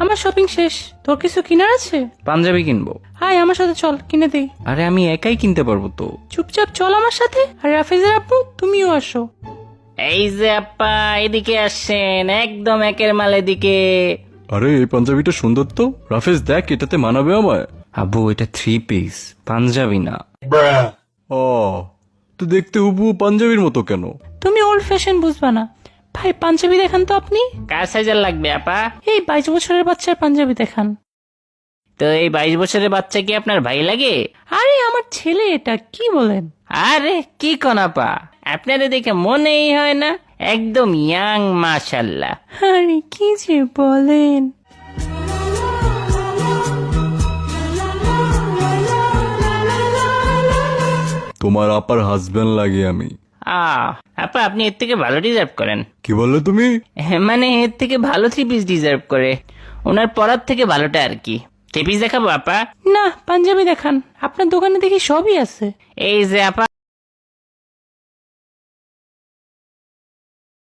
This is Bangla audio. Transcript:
আমার শপিং শেষ। তোর কিছু কিনার আছে? পাঞ্জাবি কিনবো। হাই, আমার সাথে চল, কিনে দেই। আরে আমি একাই কিনতে পারবো তো। চুপচাপ চল আমার সাথে। আর রাফেজের আব্বু, তুমিও আসো। এই যে আপা, এদিকে আসেন, একদম একের মাল এদিকে। আরে এই পাঞ্জাবিটা সুন্দর তো, রাফেজ দেখ এটাতে মানাবে আমায়। আব্বু এটা 3 পিস, পাঞ্জাবি না। ও, তো দেখতে হুবহু পাঞ্জাবির মতো কেন? তুমি ওল্ড ফ্যাশন বুঝবা না। ভাই, পাঞ্জাবি দেখান তো আপনি। কার সাইজের লাগবে আপা? এই 22 বছরের বাচ্চার পাঞ্জাবি দেখান। তো এই 22 বছরের বাচ্চা কি আপনার ভাই লাগে? আরে আমার ছেলে এটা, কি বলেন? আরে কি কোন আপা, আপনাদের দেখে মনেই হয় না, একদম ইয়াং মাশাল্লাহ। আরে কি যে বলেন। তোমার আপার হাজবেন্ড লাগে আমি। আপা আপনি এর থেকে ভালো ডিজার্ভ করেন। কি বললে তুমি? মানে এর থেকে ভালো 3 পিস ডিজার্ভ করে, ওনার পরার থেকে ভালোটা আর কি। 3 পিস দেখাবো আপা? না, পাঞ্জাবি দেখান। আপনার দোকানে দেখি সবই আছে। এই যে আপা,